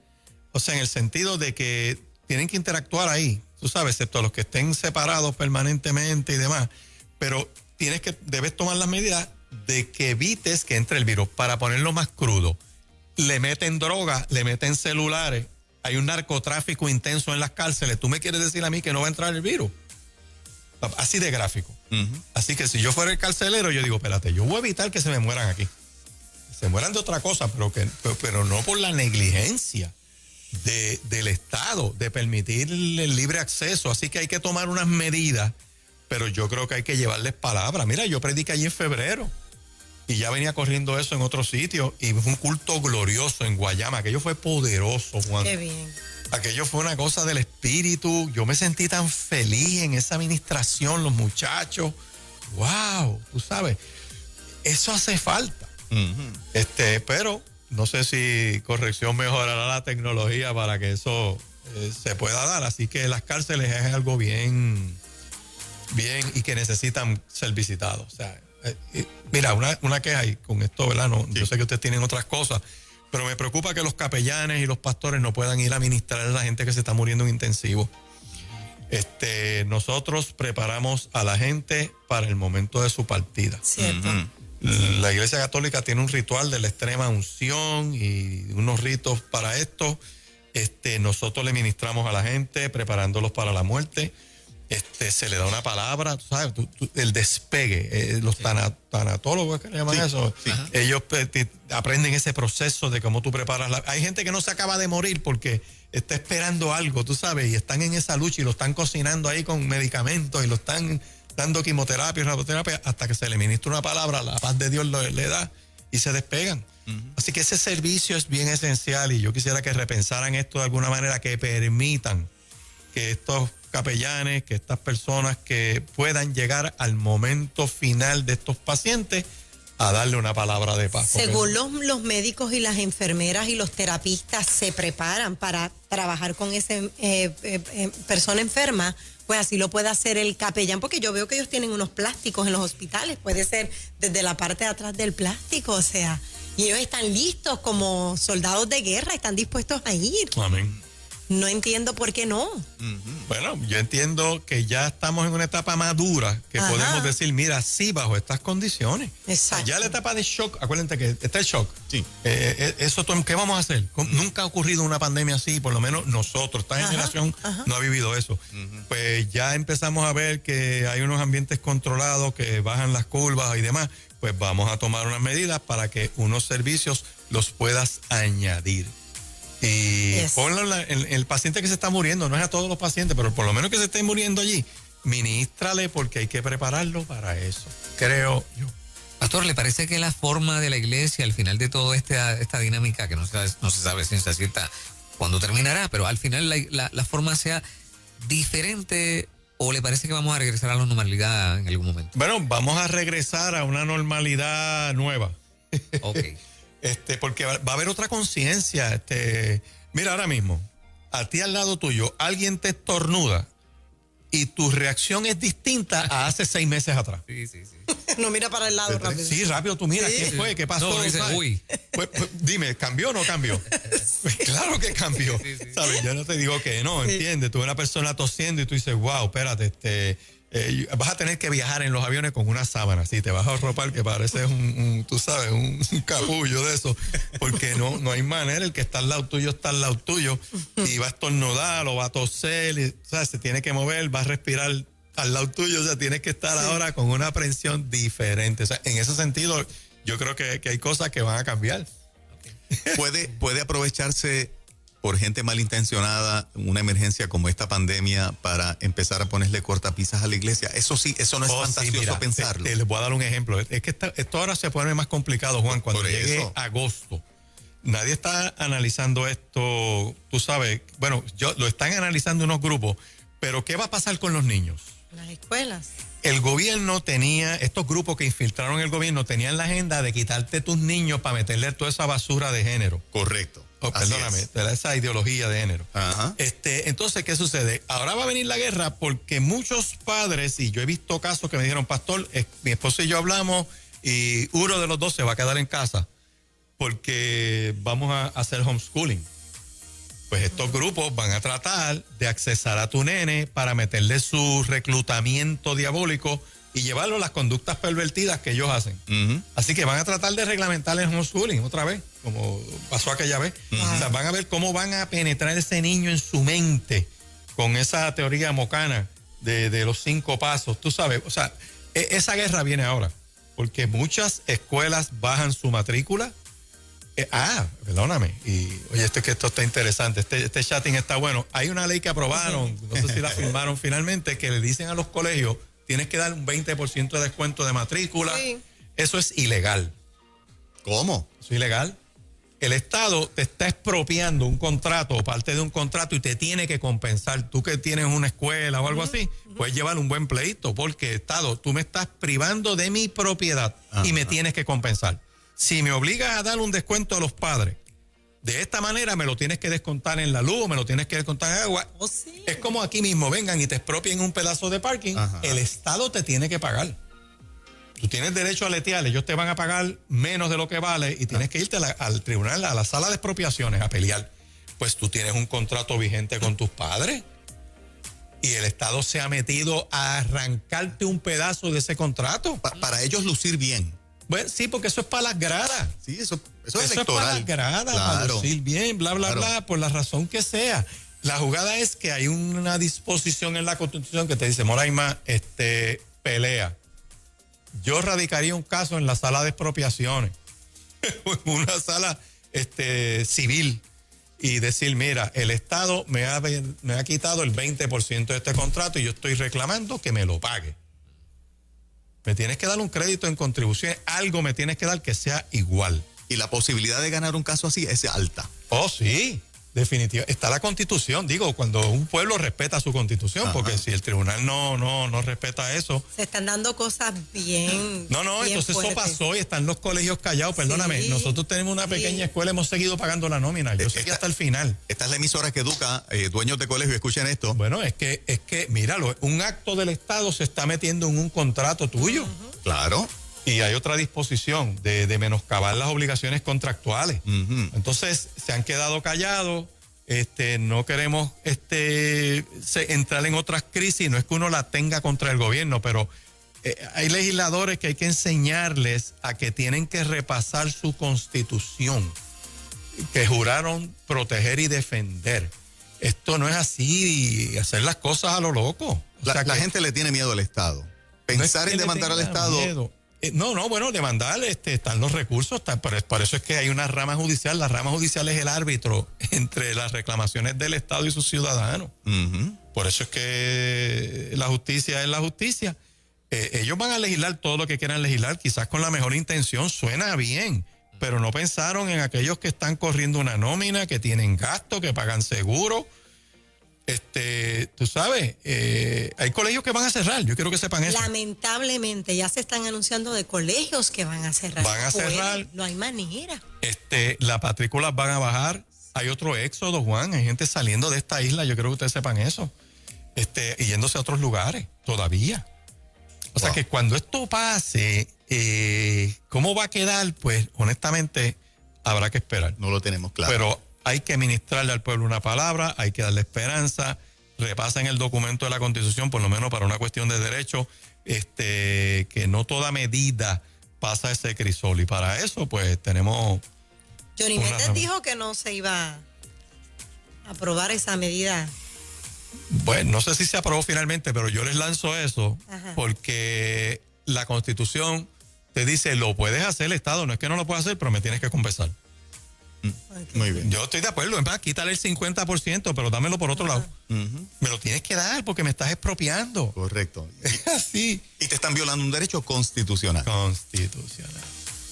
O sea, en el sentido de que tienen que interactuar ahí, tú sabes, excepto los que estén separados permanentemente y demás. Pero debes tomar las medidas de que evites que entre el virus. Para ponerlo más crudo, le meten droga, le meten celulares, hay un narcotráfico intenso en las cárceles. ¿Tú me quieres decir a mí que no va a entrar el virus? Así de gráfico. Así que si yo fuera el carcelero, yo digo, espérate, yo voy a evitar que se me mueran aquí. Se mueran de otra cosa, pero no por la negligencia del Estado de permitir el libre acceso. Así que hay que tomar unas medidas, pero yo creo que hay que llevarles palabra. Mira, yo prediqué allí en febrero y ya venía corriendo eso en otro sitio y fue un culto glorioso en Guayama. Aquello fue poderoso, Juan. Qué bien. Aquello fue una cosa del espíritu. Yo me sentí tan feliz en esa administración, los muchachos. ¡Wow! Tú sabes, eso hace falta. Pero no sé si corrección mejorará la tecnología para que eso se pueda dar. Así que las cárceles es algo bien y que necesitan ser visitados. O sea, mira, una queja y con esto, ¿verdad? No, sí. Yo sé que ustedes tienen otras cosas, pero me preocupa que los capellanes y los pastores no puedan ir a ministrar a la gente que se está muriendo en intensivo. Nosotros preparamos a la gente para el momento de su partida. Cierto. La Iglesia Católica tiene un ritual de la extrema unción y unos ritos para esto. Nosotros le ministramos a la gente preparándolos para la muerte. Se le da una palabra, tú sabes, el despegue. Los tanatólogos, ¿qué le llaman eso? Sí. Ellos aprenden ese proceso de cómo tú preparas. Hay gente que no se acaba de morir porque está esperando algo, tú sabes, y están en esa lucha y lo están cocinando ahí con medicamentos y lo están dando quimioterapia y radioterapia hasta que se le ministra una palabra, la paz de Dios le da y se despegan. Así que ese servicio es bien esencial y yo quisiera que repensaran esto de alguna manera, que permitan que estos capellanes, que estas personas que puedan llegar al momento final de estos pacientes a darle una palabra de paz. Según los médicos y las enfermeras y los terapistas se preparan para trabajar con esa persona enferma, pues así lo puede hacer el capellán, porque yo veo que ellos tienen unos plásticos en los hospitales, puede ser desde la parte de atrás del plástico, o sea, y ellos están listos como soldados de guerra, están dispuestos a ir. Amén. No entiendo por qué no. Bueno, yo entiendo que ya estamos en una etapa madura que podemos decir, mira, sí, bajo estas condiciones. Exacto. Ya la etapa de shock, acuérdense que está el shock. Sí. Eso, ¿qué vamos a hacer? Nunca ha ocurrido una pandemia así, por lo menos nosotros, esta generación no ha vivido eso. Pues ya empezamos a ver que hay unos ambientes controlados, que bajan las curvas y demás. Pues vamos a tomar unas medidas para que unos servicios los puedas añadir. Y ponlo en el paciente que se está muriendo, no es a todos los pacientes, pero por lo menos que se esté muriendo allí, ministrale, porque hay que prepararlo para eso, creo yo. Pastor, ¿le parece que la forma de la iglesia al final de toda esta dinámica, que no se sabe ciencia cierta cuándo terminará, pero al final la forma sea diferente, o le parece que vamos a regresar a la normalidad en algún momento? Bueno, vamos a regresar a una normalidad nueva. Ok. Porque va a haber otra conciencia. Mira, ahora mismo, a ti al lado tuyo, alguien te estornuda y tu reacción es distinta a hace 6 meses atrás. Sí. No mira para el lado rápido. Sí, rápido tú miras, ¿qué fue? ¿Qué pasó? No, dice, uy. Pues, dime, ¿cambió o no cambió? Pues claro que cambió. Sí. ¿Sabes? Yo no te digo que no, ¿entiendes? Tú ves una persona tosiendo y tú dices, wow, espérate, vas a tener que viajar en los aviones con una sábana, sí, te vas a arropar que pareces tú sabes, un capullo de eso, porque no hay manera, el que está al lado tuyo está al lado tuyo y va a estornudar o va a toser, y, ¿sabes? Se tiene que mover, va a respirar al lado tuyo, o sea, tienes que estar ahora con una aprensión diferente. O sea, en ese sentido, yo creo que hay cosas que van a cambiar. ¿Puede aprovecharse por gente malintencionada una emergencia como esta pandemia para empezar a ponerle cortapisas a la iglesia? Eso sí, eso no es fantasioso mira, pensarlo. Les voy a dar un ejemplo. Es que esto ahora se pone más complicado, Juan, cuando llegue agosto. Nadie está analizando esto, tú sabes, bueno, lo están analizando unos grupos, pero ¿qué va a pasar con los niños? Las escuelas. El gobierno estos grupos que infiltraron el gobierno tenían la agenda de quitarte tus niños para meterle toda esa basura de género. Correcto. Perdóname, esa ideología de género. Ajá. Entonces, ¿qué sucede? Ahora va a venir la guerra porque muchos padres, y yo he visto casos que me dijeron, pastor, mi esposo y yo hablamos y uno de los dos se va a quedar en casa porque vamos a hacer homeschooling. Pues estos grupos van a tratar de accesar a tu nene para meterle su reclutamiento diabólico y llevarlo a las conductas pervertidas que ellos hacen. Así que van a tratar de reglamentar el homeschooling otra vez, como pasó aquella vez. O sea, van a ver cómo van a penetrar ese niño en su mente con esa teoría mocana de los 5 pasos. Tú sabes, o sea, esa guerra viene ahora, porque muchas escuelas bajan su matrícula. Perdóname. Y oye, esto está interesante. Este chatting está bueno. Hay una ley que aprobaron, no sé si la firmaron finalmente, que le dicen a los colegios, tienes que dar un 20% de descuento de matrícula. Sí. Eso es ilegal. ¿Cómo? Eso es ilegal. El Estado te está expropiando un contrato o parte de un contrato y te tiene que compensar. Tú que tienes una escuela o algo así, puedes llevar un buen pleito, porque Estado, tú me estás privando de mi propiedad y me tienes que compensar. Si me obligas a dar un descuento a los padres, de esta manera me lo tienes que descontar en la luz o me lo tienes que descontar en agua. Sí. Es como aquí mismo, vengan y te expropien un pedazo de parking, el Estado te tiene que pagar. Tú tienes derecho a letear, ellos te van a pagar menos de lo que vale y tienes que irte al tribunal, a la sala de expropiaciones a pelear. Pues tú tienes un contrato vigente con tus padres y el Estado se ha metido a arrancarte un pedazo de ese contrato. Para ellos lucir bien. Bueno, sí, porque eso es para las gradas. Sí, eso es electoral. Es para las gradas, para lucir bien, bla, bla, bla, por la razón que sea. La jugada es que hay una disposición en la Constitución que te dice, Moraima, pelea. Yo radicaría un caso en la sala de expropiaciones, una sala civil, y decir, mira, el Estado me ha quitado el 20% de este contrato y yo estoy reclamando que me lo pague. Me tienes que dar un crédito en contribuciones, algo me tienes que dar que sea igual. Y la posibilidad de ganar un caso así es alta. Oh, sí. definitiva. Está la Constitución, digo, cuando un pueblo respeta su Constitución, Ajá. porque si el tribunal no respeta eso. Se están dando cosas bien. No, bien entonces eso fuertes. pasó y están los colegios callados. Perdóname, Sí, nosotros tenemos una pequeña escuela, hemos seguido pagando la nómina. Yo sé que hasta el final. Esta es la emisora que educa dueños de colegio. Escuchen esto. Bueno, es que, míralo, un acto del Estado se está metiendo en un contrato tuyo. Claro. Y hay otra disposición de menoscabar las obligaciones contractuales. Ujú. Entonces, se han quedado callados. No queremos entrar en otras crisis. No es que uno la tenga contra el gobierno, pero hay legisladores que hay que enseñarles a que tienen que repasar su constitución, que juraron proteger y defender. Esto no es así y hacer las cosas a lo loco. O La sea que gente le tiene miedo al Estado. no es Pensar que en le demandar al tenga Estado. miedo. Bueno, demandar, están los recursos, por eso es que hay una rama judicial. La rama judicial es el árbitro entre las reclamaciones del Estado y sus ciudadanos. Ujú. Por eso es que la justicia es la justicia. Ellos van a legislar todo lo que quieran legislar, quizás con la mejor intención, suena bien, pero no pensaron en aquellos que están corriendo una nómina, que tienen gasto, que pagan seguro. Tú sabes, hay colegios que van a cerrar, yo quiero que sepan eso. Lamentablemente ya se están anunciando de colegios que van a cerrar. Van a cerrar. No hay manera. Las matrículas van a bajar. Hay otro éxodo, Juan. Hay gente saliendo de esta isla, yo creo que ustedes sepan eso. Y yéndose a otros lugares todavía. O sea Wow. que cuando esto pase, ¿cómo va a quedar? Pues honestamente habrá que esperar. No lo tenemos claro. Pero hay que ministrarle al pueblo una palabra, hay que darle esperanza. Repasen el documento de la Constitución, por lo menos para una cuestión de derecho, que no toda medida pasa ese crisol. Y para eso, pues tenemos. Johnny Una Méndez rama. dijo que no se iba a aprobar esa medida. Bueno, no sé si se aprobó finalmente, pero yo les lanzo eso Ajá. porque la Constitución te dice, lo puedes hacer el Estado, no es que no lo puedas hacer, pero me tienes que compensar. Muy bien. Yo estoy de acuerdo, en paz, quítale el 50%, pero dámelo por otro lado. Ujú. Me lo tienes que dar porque me estás expropiando. Correcto. Es así. Y te están violando un derecho constitucional. Constitucional.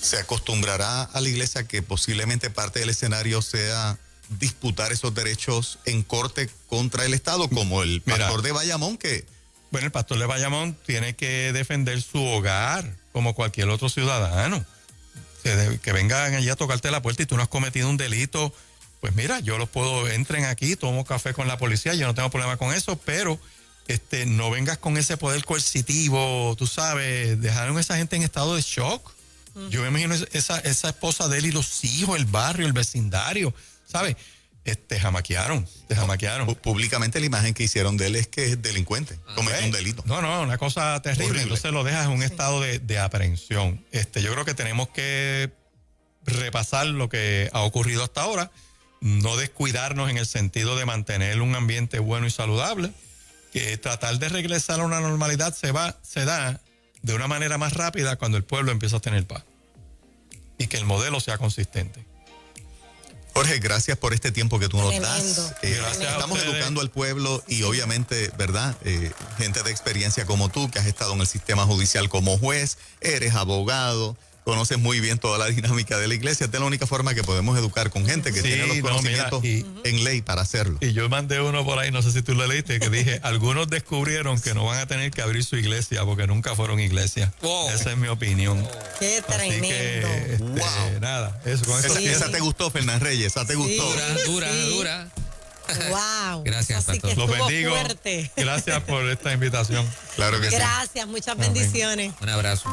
Se acostumbrará a la iglesia que posiblemente parte del escenario sea disputar esos derechos en corte contra el Estado, como el Mira. pastor de Bayamón, que Bueno, el pastor de Bayamón tiene que defender su hogar como cualquier otro ciudadano. Que vengan allí a tocarte la puerta y tú no has cometido un delito, pues mira, yo los puedo, entren aquí, tomo café con la policía, yo no tengo problema con eso, pero no vengas con ese poder coercitivo, tú sabes, dejaron a esa gente en estado de shock. Yo me imagino esa esposa de él y los hijos, el barrio, el vecindario, ¿sabes? Te jamaquearon. públicamente la imagen que hicieron de él es que es delincuente, comete un delito. No, una cosa terrible. Horrible. Entonces lo dejas en un estado de aprehensión. Yo creo que tenemos que repasar lo que ha ocurrido hasta ahora, no descuidarnos en el sentido de mantener un ambiente bueno y saludable, que tratar de regresar a una normalidad se da de una manera más rápida cuando el pueblo empieza a tener paz y que el modelo sea consistente. Jorge, gracias por este tiempo que tú nos Tremendo. das. Gracias a Estamos ustedes. educando al pueblo y obviamente, ¿verdad? Gente de experiencia como tú, que has estado en el sistema judicial como juez, eres abogado, conoces muy bien toda la dinámica de la iglesia. Esta es la única forma que podemos educar con gente que Sí, tiene los no, conocimientos mira, en ley para hacerlo. Y yo mandé uno por ahí, no sé si tú lo leíste, que dije, algunos descubrieron que no van a tener que abrir su iglesia porque nunca fueron iglesia. Wow. Esa es mi opinión. Qué Así tremendo. que, Wow. nada, eso, con eso Esa, Sí. esa te gustó, Fernán Reyes, esa te gustó. Dura. Wow. Gracias, Así pastor. que los estuvo bendigo. fuerte. Gracias por esta invitación. Claro que sí. Gracias, muchas Amén. bendiciones. Un abrazo.